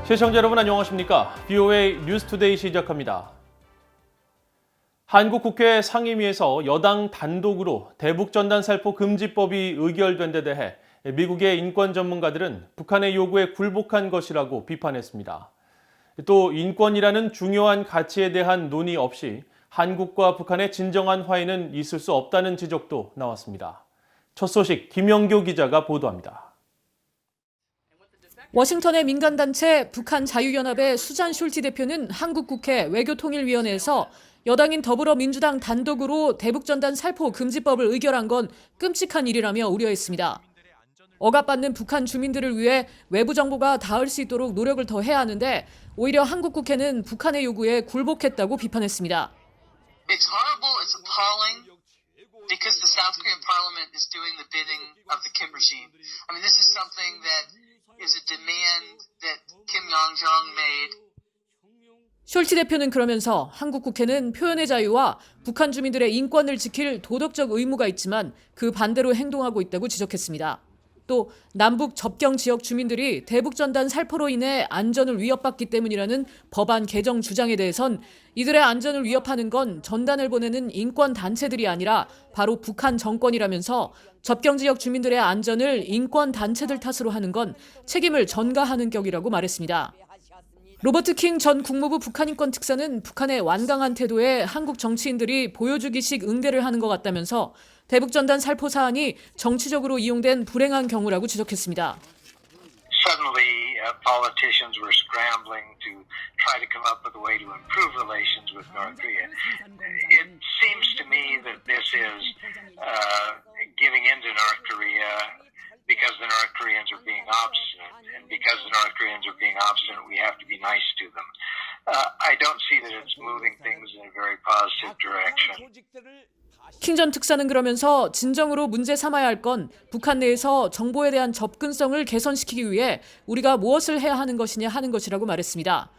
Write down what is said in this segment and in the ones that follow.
시청자 여러분 안녕하십니까? BOA 뉴스투데이 시작합니다. 한국 국회 상임위에서 여당 단독으로 대북전단 살포 금지법이 의결된 데 대해 미국의 인권 전문가들은 북한의 요구에 굴복한 것이라고 비판했습니다. 또 인권이라는 중요한 가치에 대한 논의 없이 한국과 북한의 진정한 화해는 있을 수 없다는 지적도 나왔습니다. 첫 소식 김영교 기자가 보도합니다. 워싱턴의 민간단체 북한자유연합의 수잔 숄티 대표는 한국 국회 외교통일위원회에서 여당인 더불어민주당 단독으로 대북전단 살포 금지법을 의결한 건 끔찍한 일이라며 우려했습니다. 억압받는 북한 주민들을 위해 외부 정보가 닿을 수 있도록 노력을 더 해야 하는데 오히려 한국 국회는 북한의 요구에 굴복했다고 비판했습니다. It's horrible, it's appalling, because the South Korean parliament is doing the bidding of the Kim regime. I mean, this is something that is a demand that Kim Yong-jong made. 숄티 대표는 그러면서 한국 국회는 표현의 자유와 북한 주민들의 인권을 지킬 도덕적 의무가 있지만 그 반대로 행동하고 있다고 지적했습니다. 또 남북 접경 지역 주민들이 대북전단 살포로 인해 안전을 위협받기 때문이라는 법안 개정 주장에 대해선 이들의 안전을 위협하는 건 전단을 보내는 인권 단체들이 아니라 바로 북한 정권이라면서 접경 지역 주민들의 안전을 인권 단체들 탓으로 하는 건 책임을 전가하는 격이라고 말했습니다. 로버트 킹 전 국무부 북한인권 특사는 북한의 완강한 태도에 한국 정치인들이 보여주기식 응대를 하는 것 같다면서 대북전단 살포 사안이 정치적으로 이용된 불행한 경우라고 지적했습니다. Suddenly, politicians were scrambling to try to come up with a way to improve relations with North Korea. It seems to me that this is giving in to North Korea because the North Koreans are being obstinate, and because the North Koreans are being obstinate, we have to be nice to them. I don't see that it's moving things in a very positive direction. 킹 전 특사는 그러면서 진정으로 문제 삼아야 할 건 북한 내에서 정보에 대한 접근성을 개선시키기 위해 우리가 무엇을 해야 하는 것이냐 하는 것이라고 말했습니다.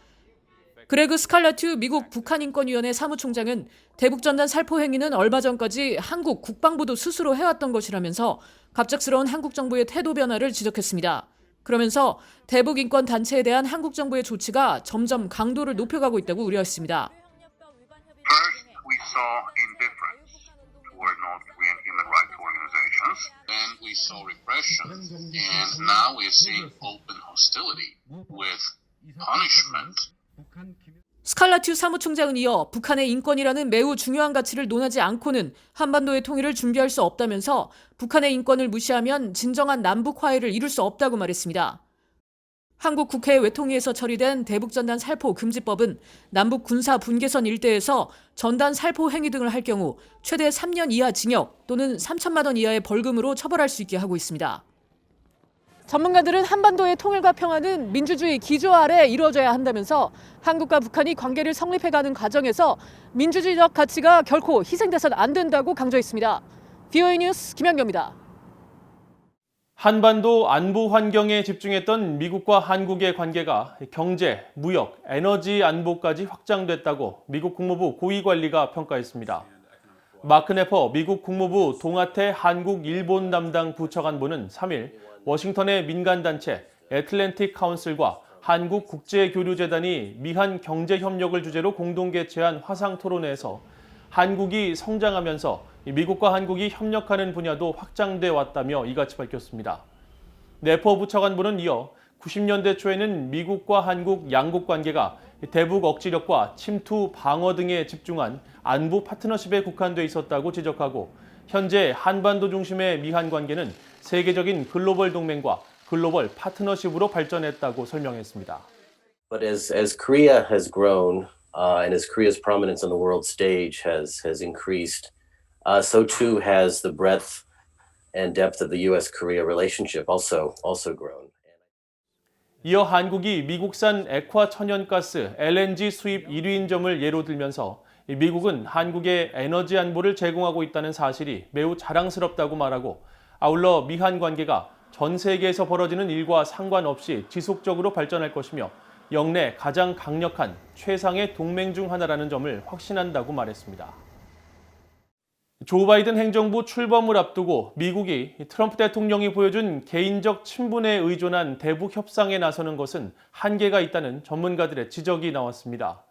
그레그 스칼라튜 미국 북한인권위원회 사무총장은 대북전단 살포 행위는 얼마 전까지 한국 국방부도 스스로 해왔던 것이라면서 갑작스러운 한국 정부의 태도 변화를 지적했습니다. 그러면서 대북 인권 단체에 대한 한국 정부의 조치가 점점 강도를 높여가고 있다고 우려했습니다. First, we saw indifference toward North Korean human rights organizations. Then we saw repression, and now we're seeing open hostility with punishment. 스칼라튜 사무총장은 이어 북한의 인권이라는 매우 중요한 가치를 논하지 않고는 한반도의 통일을 준비할 수 없다면서 북한의 인권을 무시하면 진정한 남북 화해를 이룰 수 없다고 말했습니다. 한국 국회 외통위에서 처리된 대북전단 살포 금지법은 남북 군사 분계선 일대에서 전단 살포 행위 등을 할 경우 최대 3년 이하 징역 또는 3천만 원 이하의 벌금으로 처벌할 수 있게 하고 있습니다. 전문가들은 한반도의 통일과 평화는 민주주의 기조 아래 이루어져야 한다면서 한국과 북한이 관계를 성립해가는 과정에서 민주주의적 가치가 결코 희생돼서는 안 된다고 강조했습니다. BOA 뉴스 김현교입니다. 한반도 안보 환경에 집중했던 미국과 한국의 관계가 경제, 무역, 에너지 안보까지 확장됐다고 미국 국무부 고위관리가 평가했습니다. 마크 네퍼 미국 국무부 동아태 한국 일본 담당 부차관보는 3일 워싱턴의 민간단체 애틀랜틱 카운슬과 한국국제교류재단이 미한 경제협력을 주제로 공동 개최한 화상토론회에서 한국이 성장하면서 미국과 한국이 협력하는 분야도 확장돼 왔다며 이같이 밝혔습니다. 네퍼 부차관보는 이어 90년대 초에는 미국과 한국 양국 관계가 대북 억지력과 침투 방어 등에 집중한 안보 파트너십에 국한돼 있었다고 지적하고 현재 한반도 중심의 미한 관계는 세계적인 글로벌 동맹과 글로벌 파트너십으로 발전했다고 설명했습니다. But as Korea has grown and as Korea's prominence on the world stage has increased, so too has the breadth and depth of the U.S.-Korea relationship also grown. 이어 한국이 미국산 액화 천연가스 LNG 수입 1위인 점을 예로 들면서 미국은 한국의 에너지 안보를 제공하고 있다는 사실이 매우 자랑스럽다고 말하고 아울러 미한 관계가 전 세계에서 벌어지는 일과 상관없이 지속적으로 발전할 것이며 영내 가장 강력한 최상의 동맹 중 하나라는 점을 확신한다고 말했습니다. 조 바이든 행정부 출범을 앞두고 미국이 트럼프 대통령이 보여준 개인적 친분에 의존한 대북 협상에 나서는 것은 한계가 있다는 전문가들의 지적이 나왔습니다.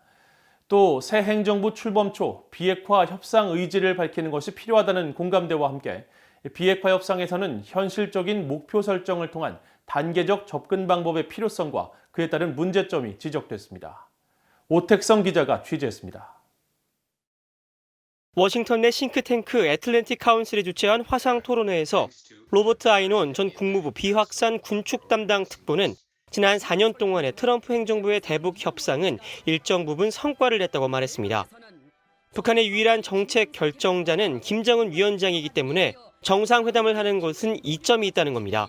또 새 행정부 출범 초 비핵화 협상 의지를 밝히는 것이 필요하다는 공감대와 함께 비핵화 협상에서는 현실적인 목표 설정을 통한 단계적 접근 방법의 필요성과 그에 따른 문제점이 지적됐습니다. 오택성 기자가 취재했습니다. 워싱턴 내 싱크탱크 애틀랜틱 카운슬이 주최한 화상 토론회에서 로버트 아이논 전 국무부 비확산 군축 담당 특보는 지난 4년 동안의 트럼프 행정부의 대북 협상은 일정 부분 성과를 냈다고 말했습니다. 북한의 유일한 정책 결정자는 김정은 위원장이기 때문에 정상회담을 하는 것은 이점이 있다는 겁니다.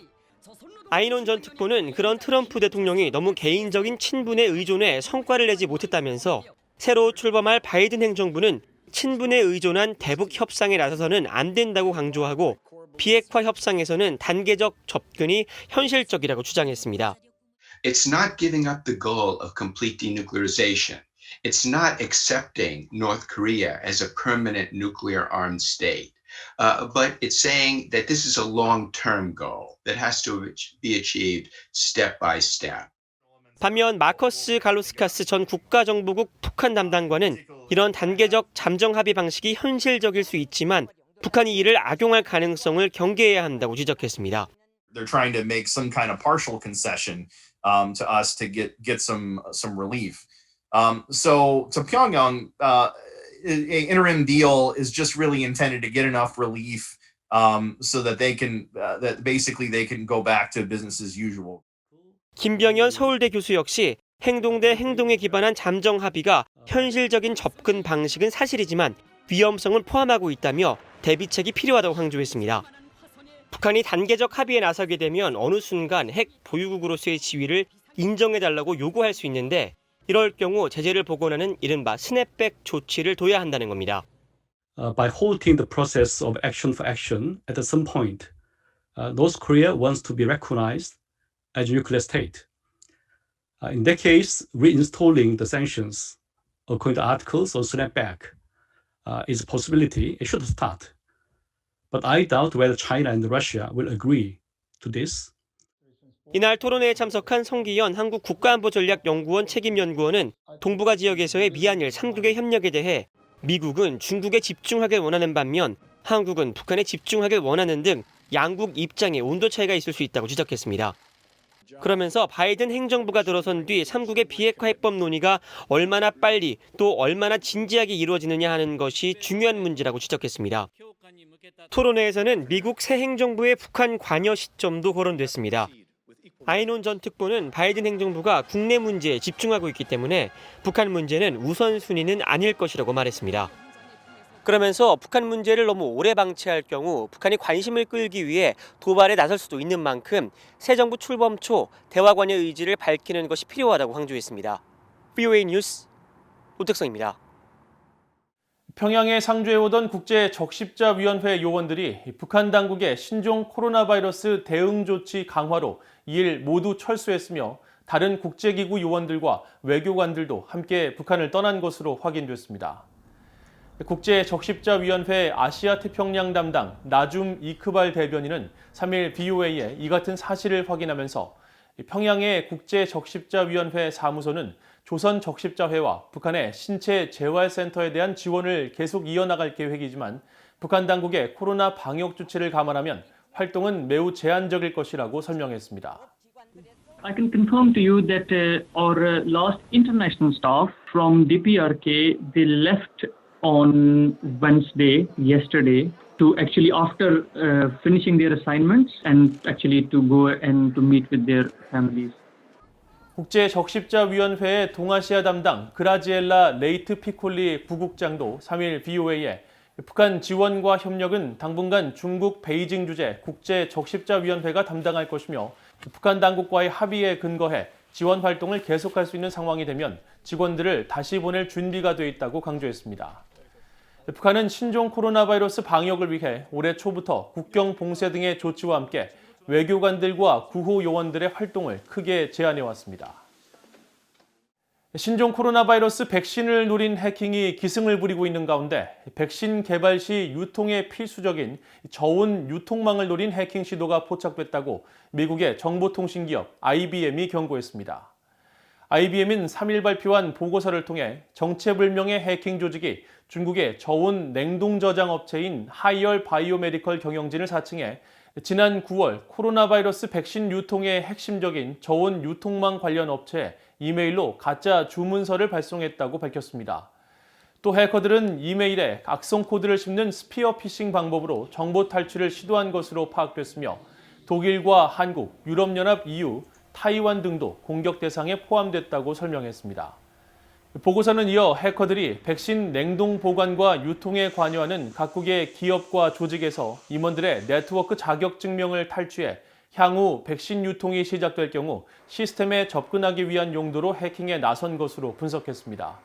아이논 전 특보는 그런 트럼프 대통령이 너무 개인적인 친분에 의존해 성과를 내지 못했다면서 새로 출범할 바이든 행정부는 친분에 의존한 대북 협상에 나서서는 안 된다고 강조하고 비핵화 협상에서는 단계적 접근이 현실적이라고 주장했습니다. It's not giving up the goal of complete denuclearization. It's not accepting North Korea as a permanent nuclear armed state. But it's saying that this is a long-term goal that has to be achieved step by step. 반면 마커스 갈로스카스 전 국가정보국 북한 담당관은 이런 단계적 잠정 합의 방식이 현실적일 수 있지만 북한이 이를 악용할 가능성을 경계해야 한다고 지적했습니다. They're trying to make some kind of partial concession to us to get some relief. So to Pyongyang, an interim deal is just really intended to get enough relief so that they can go back to business as usual. 김병현 서울대 교수 역시 행동 대 행동에 기반한 잠정 합의가 현실적인 접근 방식은 사실이지만 위험성을 포함하고 있다며 대비책이 필요하다고 강조했습니다. 북한이 단계적 합의에 나서게 되면 어느 순간 핵 보유국으로서의 지위를 인정해달라고 요구할 수 있는데 이럴 경우 제재를 복원하는 이른바 스냅백 조치를 둬야 한다는 겁니다. By halting the process of action for action at some point, North Korea wants to be recognized as a nuclear state. In that case, reinstalling the sanctions according to articles or snapback is a possibility. It should start. But I doubt whether China and Russia will agree to this. 이날 토론회에 참석한 송기현 한국 국가안보전략연구원 책임연구원은 동북아 지역에서의 미한일 3국의 협력에 대해 미국은 중국에 집중하길 원하는 반면 한국은 북한에 집중하길 원하는 등 양국 입장에 온도 차이가 있을 수 있다고 지적했습니다. 그러면서 바이든 행정부가 들어선 뒤 3국의 비핵화 해법 논의가 얼마나 빨리 또 얼마나 진지하게 이루어지느냐 하는 것이 중요한 문제라고 지적했습니다. 토론회에서는 미국 새 행정부의 북한 관여 시점도 거론됐습니다. 아이논 전 특보는 바이든 행정부가 국내 문제에 집중하고 있기 때문에 북한 문제는 우선순위는 아닐 것이라고 말했습니다. 그러면서 북한 문제를 너무 오래 방치할 경우 북한이 관심을 끌기 위해 도발에 나설 수도 있는 만큼 새 정부 출범 초 대화 관여 의지를 밝히는 것이 필요하다고 강조했습니다. VOA 뉴스 오택성입니다. 평양에 상주해오던 국제적십자위원회 요원들이 북한 당국의 신종 코로나 바이러스 대응 조치 강화로 2일 모두 철수했으며 다른 국제기구 요원들과 외교관들도 함께 북한을 떠난 것으로 확인됐습니다. 국제적십자위원회 아시아태평양 담당 나줌 이크발 대변인은 3일 BOA에 이 같은 사실을 확인하면서 평양의 국제적십자위원회 사무소는 조선적십자회와 북한의 신체 재활센터에 대한 지원을 계속 이어나갈 계획이지만 북한 당국의 코로나 방역 조치를 감안하면 활동은 매우 제한적일 것이라고 설명했습니다. I can confirm to you that our last international staff from DPRK, they left on Wednesday, yesterday, to actually after finishing their assignments and actually to go and to meet with their families. 국제적십자위원회의 동아시아 담당 그라지엘라 레이트 피콜리 부국장도 3일 BOA에 북한 지원과 협력은 당분간 중국 베이징 주재 국제적십자위원회가 담당할 것이며 북한 당국과의 합의에 근거해 지원 활동을 계속할 수 있는 상황이 되면 직원들을 다시 보낼 준비가 돼 있다고 강조했습니다. 북한은 신종 코로나 바이러스 방역을 위해 올해 초부터 국경 봉쇄 등의 조치와 함께 외교관들과 구호 요원들의 활동을 크게 제한해 왔습니다. 신종 코로나 바이러스 백신을 노린 해킹이 기승을 부리고 있는 가운데 백신 개발 시 유통에 필수적인 저온 유통망을 노린 해킹 시도가 포착됐다고 미국의 정보통신기업 IBM이 경고했습니다. IBM은 3일 발표한 보고서를 통해 정체불명의 해킹 조직이 중국의 저온 냉동 저장 업체인 하이얼 바이오메디컬 경영진을 사칭해 지난 9월 코로나 바이러스 백신 유통의 핵심적인 저온 유통망 관련 업체에 이메일로 가짜 주문서를 발송했다고 밝혔습니다. 또 해커들은 이메일에 악성 코드를 씹는 스피어 피싱 방법으로 정보 탈취를 시도한 것으로 파악됐으며 독일과 한국, 유럽연합 EU, 타이완 등도 공격 대상에 포함됐다고 설명했습니다. 보고서는 이어 해커들이 백신 냉동 보관과 유통에 관여하는 각국의 기업과 조직에서 임원들의 네트워크 자격 증명을 탈취해 향후 백신 유통이 시작될 경우 시스템에 접근하기 위한 용도로 해킹에 나선 것으로 분석했습니다.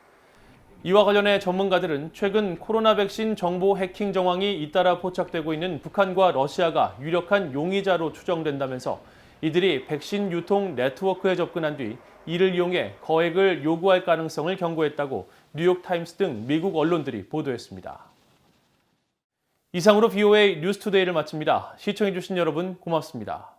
이와 관련해 전문가들은 최근 코로나 백신 정보 해킹 정황이 잇따라 포착되고 있는 북한과 러시아가 유력한 용의자로 추정된다면서 이들이 백신 유통 네트워크에 접근한 뒤 이를 이용해 거액을 요구할 가능성을 경고했다고 뉴욕타임스 등 미국 언론들이 보도했습니다. 이상으로 VOA 뉴스투데이를 마칩니다. 시청해주신 여러분 고맙습니다.